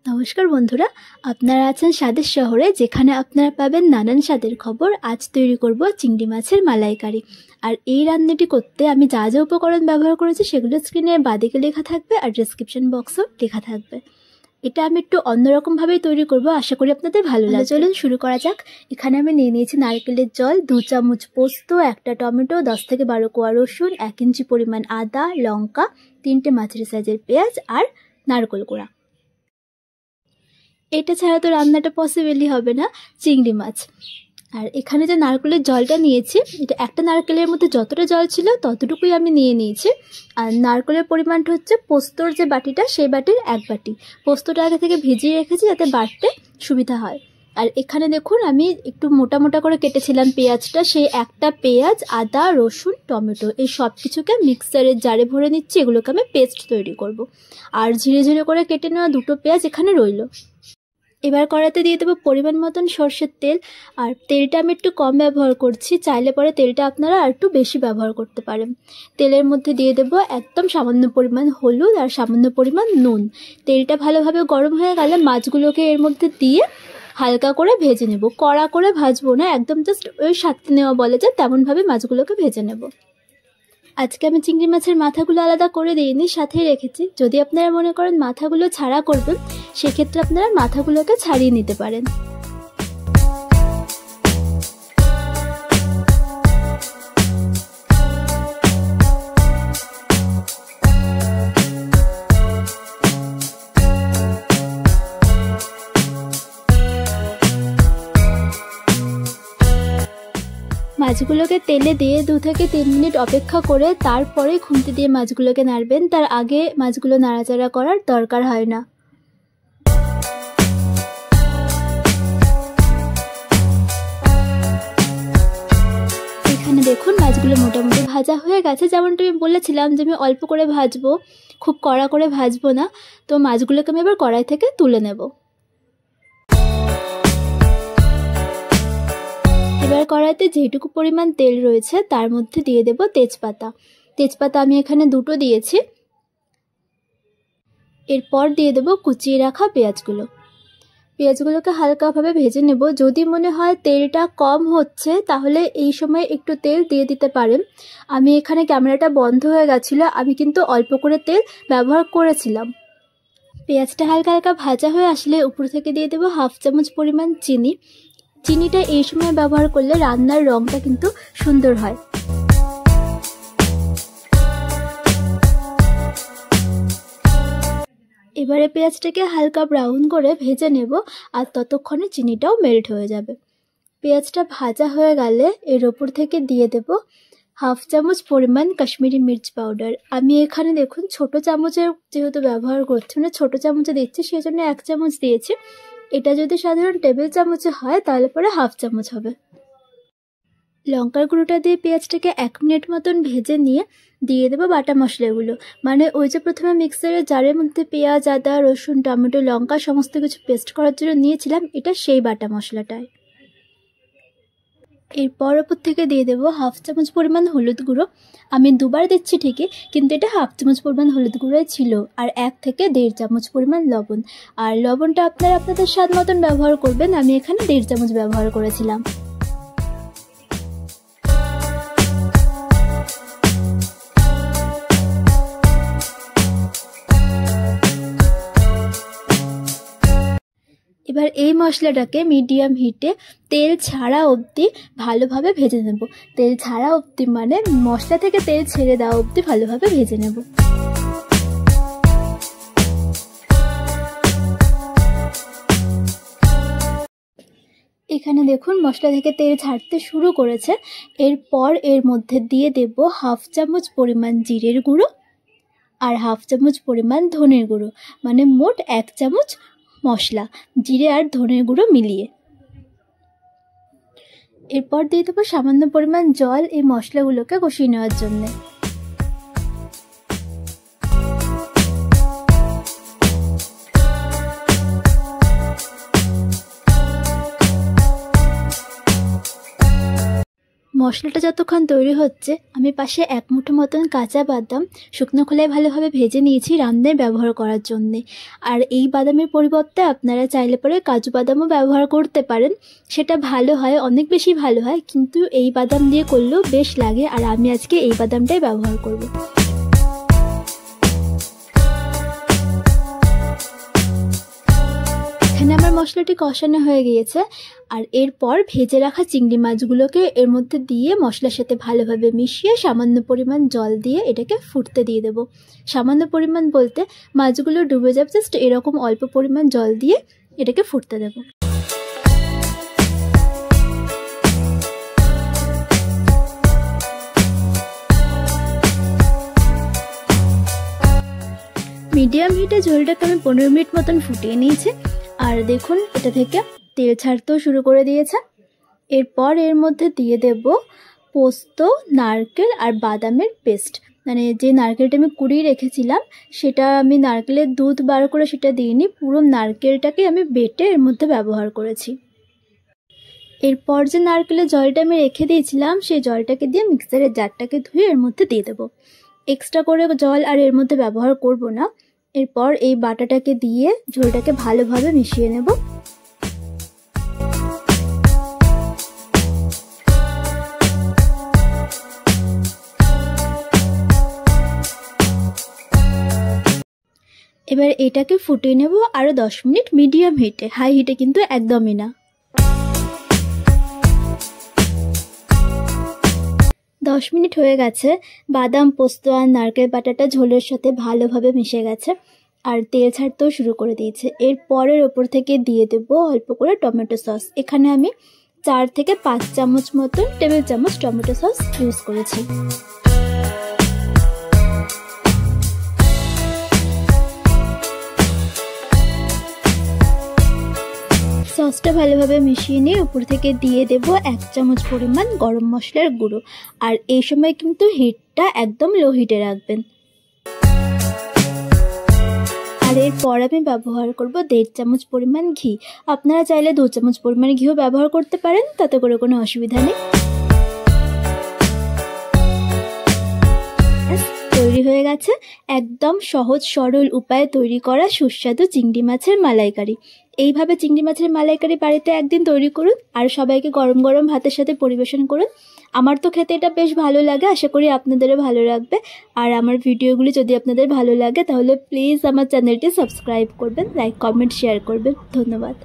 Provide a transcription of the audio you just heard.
নমস্কার বন্ধুরা, আপনারা আছেন স্বাদের শহরে, যেখানে আপনারা পাবেন নানান স্বাদের খবর। আজ তৈরি করব চিংড়ি মাছের মালাইকারি। আর এই রান্নাটি করতে আমি যা যা উপকরণ ব্যবহার করেছি সেগুলো স্ক্রিনের বাঁদিকে লেখা থাকবে আর ডেসক্রিপশন বক্সও লেখা থাকবে। এটা আমি একটু অন্যরকমভাবেই তৈরি করব, আশা করি আপনাদের ভালো লাগে। চলুন শুরু করা যাক। এখানে আমি নিয়ে নিয়েছি নারকেলের জল, 2 চামচ পোস্ত, 1টা টমেটো, 10 থেকে 12 কোয়া রসুন, 1 ইঞ্চি পরিমাণ আদা, লঙ্কা, 3টে মাঝারি সাইজের পেঁয়াজ আর নারকেল কোড়া। এটা ছাড়া তো রান্নাটা পসিবলই হবে না, চিংড়ি মাছ। আর এখানে যে নারকেলের জলটা নিয়েছি, এটা একটা নারকেলের মধ্যে যতটা জল ছিল ততটুকুই আমি নিয়েছি। আর নারকেলের পরিমাণটা হচ্ছে পোস্তর যে বাটিটা সেই বাটির 1 বাটি। পোস্তটা আগে থেকে ভিজিয়ে রেখেছি যাতে বাটতে সুবিধা হয়। আর এখানে দেখুন আমি একটু মোটা মোটা করে কেটেছিলাম পেঁয়াজটা, সেই একটা পেঁয়াজ, আদা, রসুন, টমেটো এই সব কিছুকে মিক্সারের জারে ভরে নিচ্ছি। এগুলোকে আমি পেস্ট তৈরি করব। আর ঝিরে ঝিরে করে কেটে নেওয়া 2টো পেঁয়াজ এখানে রইল। এবার কড়াইতে দিয়ে দেবো পরিমাণ মতন সর্ষের তেল। আর তেলটা আমি একটু কম ব্যবহার করছি, চাইলে পরে তেলটা আপনারা আর একটু বেশি ব্যবহার করতে পারেন। তেলের মধ্যে দিয়ে দেবো একদম সামান্য পরিমাণ হলুদ আর সামান্য পরিমাণ নুন। তেলটা ভালোভাবে গরম হয়ে গেলে মাছগুলোকে এর মধ্যে দিয়ে হালকা করে ভেজে নেব। কড়া করে ভাজবো না, একদম জাস্ট ওই সাথে নেওয়া বলে যে তেমনভাবে মাছগুলোকে ভেজে নেব। আজকে আমি চিংড়ি মাছের মাথাগুলো আলাদা করে দিইনি, সাথেই রেখেছি। যদি আপনারা মনে করেন মাথাগুলো ছাড়া করবেন, সেক্ষেত্রে আপনারা মাথাগুলোকে ছাড়িয়ে নিতে পারেন। মাছগুলোকে তেলে দিয়ে 2 থেকে 3 মিনিট অপেক্ষা করে তারপরে খুন্তি দিয়ে মাছগুলোকে নাড়বেন। তার আগে মাছগুলো নাড়াচাড়া করার দরকার হয় না। এখানে দেখুন মাছগুলো মোটামুটি ভাজা হয়ে গেছে। যেমনটা আমি বলেছিলাম যে আমি অল্প করে ভাজবো, খুব কড়া করে ভাজবো না। তো মাছগুলোকে আমি এবার কড়াই থেকে তুলে নেব। এবার কড়াইতে যেটুকু পরিমাণ তেল রয়েছে তার মধ্যে দিয়ে দেব তেজপাতা। তেজপাতা আমি এখানে 2টো দিয়েছি। এরপর দিয়ে দেব কুচিয়ে রাখা পেঁয়াজগুলোকে হালকাভাবে ভেজে নেব। যদি মনে হয় তেলটা কম হচ্ছে তাহলে এই সময় একটু তেল দিয়ে দিতে পারেন। আমি এখানে ক্যামেরাটা বন্ধ হয়ে গেছিলো, আমি কিন্তু অল্প করে তেল ব্যবহার করেছিলাম। পেঁয়াজটা হালকা হালকা ভাজা হয়ে আসলে উপর থেকে দিয়ে দেব 1/2 চামচ পরিমাণ চিনি। চিনিটা এই সময় ব্যবহার করলে রান্নার রঙটা কিন্তু সুন্দর হয়। এবারে পেঁয়াজটাকে হালকা ব্রাউন করে ভেজে নেব, আর ততক্ষণে চিনিটাও মেল্ট হয়ে যাবে। পেঁয়াজটা ভাজা হয়ে গেলে এর ওপর থেকে দিয়ে দেব 1/2 চামচ পরিমাণ কাশ্মীরি মির্চ পাউডার। আমি এখানে দেখুন ছোট চামচের যেহেতু ব্যবহার করছি, মানে ছোট চামচে দিচ্ছি, সেই জন্য 1 চামচ দিয়েছি। এটা যদি সাধারণ টেবিল চামচে হয় তাহলে পরে 1/2 চামচ হবে। লঙ্কার গুঁড়োটা দিয়ে পেঁয়াজটাকে 1 মিনিট মতন ভেজে নিয়ে দিয়ে দেবো বাটা মশলাগুলো। মানে ওই যে প্রথমে মিক্সারের জারের মধ্যে পেঁয়াজ, আদা, রসুন, টমেটো, লঙ্কা সমস্ত কিছু পেস্ট করার জন্য নিয়েছিলাম, এটা সেই বাটা মশলাটাই। এরপর ওপর থেকে দিয়ে দেবো 1/2 চামচ পরিমাণ হলুদ গুঁড়ো। আমি 2বার দিচ্ছি ঠিকই, কিন্তু এটা 1/2 চামচ পরিমাণ হলুদ গুঁড়োই ছিল। আর 1 থেকে 1.5 চামচ পরিমাণ লবণ। আর লবণটা আপনারা আপনাদের স্বাদ মতন ব্যবহার করবেন, আমি এখানে 1.5 চামচ ব্যবহার করেছিলাম। এবার এই মশলাটাকে মিডিয়াম হিটে তেল ছাড়া অবধি ভালোভাবে ভেজে নেব। তেল ছাড়া অবধি মানে মশলা থেকে তেল ছেড়ে দেওয়া অবধি ভালোভাবে ভেজে নেব। এখানে দেখুন মশলা থেকে তেল ছাড়তে শুরু করেছে। এরপর এর মধ্যে দিয়ে দেব 1/2 চামচ পরিমাণ জিরের গুঁড়ো আর 1/2 চামচ পরিমাণ ধনের গুঁড়ো, মানে মোট 1 চামচ মশলা, জিরে আর ধনের গুঁড়ো মিলিয়ে। এরপর দিয়ে দেবো সামান্য পরিমাণ জল এই মশলাগুলোকে কষিয়ে নেওয়ার জন্য। মশলাটা যতক্ষণ তৈরি হচ্ছে আমি পাশে 1 মুঠো মতন কাঁচা বাদাম শুকনো খোলায় ভালোভাবে ভেজে নিয়েছি রান্নায় ব্যবহার করার জন্যে। আর এই বাদামের পরিবর্তে আপনারা চাইলে পরে কাজু বাদামও ব্যবহার করতে পারেন, সেটা ভালো হয়, অনেক বেশি ভালো হয়, কিন্তু এই বাদাম দিয়ে করলেও বেশ লাগে। আর আমি আজকে এই বাদামটাই ব্যবহার করব। এখানে আমার মশলাটি কষানো হয়ে গিয়েছে। আর এরপর ভেজে রাখা চিংড়ি মাছগুলোকে এর মধ্যে দিয়ে মশলার সাথে ভালোভাবে মিশিয়ে সামান্য পরিমাণ জল দিয়ে এটাকে ফুটতে দিয়ে দেব। সামান্য পরিমাণ বলতে মাছগুলো ডুবে যাবে, জাস্ট এরকম অল্প পরিমাণ জল দিয়ে এটাকে ফুটতে দেব। মিডিয়াম হিটে ঝোলটাকে আমি 15 মিনিট মতন ফুটিয়ে নিয়েছি। আর দেখুন এটা থেকে তেল ছাড়তেও শুরু করে দিয়েছে। এরপর এর মধ্যে দিয়ে দেব পোস্ত, নারকেল আর বাদামের পেস্ট। মানে যে নারকেলটা আমি কুড়িয়ে রেখেছিলাম সেটা আমি নারকেলের দুধ বার করে সেটা দিইনি, পুরো নারকেলটাকে আমি বেটে এর মধ্যে ব্যবহার করেছি। এরপর যে নারকেলের জলটা আমি রেখে দিয়েছিলাম সেই জলটাকে দিয়ে মিক্সারের জারটাকে ধুয়ে এর মধ্যে দিয়ে দেবো। এক্সট্রা করে জল আর এর মধ্যে ব্যবহার করব না। এরপর এই বাটাটাকে দিয়ে ঝোলটাকে ভালোভাবে মিশিয়ে নেব। এবার এটাকে ফুটিয়ে নেব আরও 10 মিনিট মিডিয়াম হিটে, হাই হিটে কিন্তু একদমই না। 10 মিনিট হয়ে গেছে। বাদাম, পোস্ত আর নারকেল বাটাটা ঝোলের সাথে ভালোভাবে মিশে গেছে আর তেল ছাড়তেও শুরু করে দিয়েছে। এরপরের ওপর থেকে দিয়ে দেব অল্প করে টমেটো সস। এখানে আমি 4 থেকে 5 চামচ মতন টেবিল চামচ টমেটো সস ইউজ করেছি। সসটা ভালোভাবে মিশিয়ে নিয়ে উপর থেকে দিয়ে দেব 1 চামচ পরিমাণ গরম মশলার গুঁড়ো। আর এই সময় কিন্তু হিটটা একদম লো হিটে রাখবেন। আর এরপর আমি ব্যবহার করব 1.5 চামচ পরিমাণ ঘি। আপনারা চাইলে 2 চামচ পরিমাণ ঘিও ব্যবহার করতে পারেন, তাতে করে কোনো অসুবিধা নেই। তৈরি হয়ে গেছে একদম সহজ সরল উপায়ে তৈরি করা সুস্বাদু চিংড়ি মাছের মালাইকারি। এইভাবে চিংড়ি মাছের মালাইকারি বাড়িতে একদিন তৈরি করুন আর সবাইকে গরম গরম ভাতের সাথে পরিবেশন করুন। আমার তো খেতে এটা বেশ ভালো লাগে, আশা করি আপনাদেরও ভালো লাগবে। আর আমার ভিডিওগুলি যদি আপনাদের ভালো লাগে তাহলে প্লিজ আমার চ্যানেলটি সাবস্ক্রাইব করবেন, লাইক, কমেন্ট, শেয়ার করবেন। ধন্যবাদ।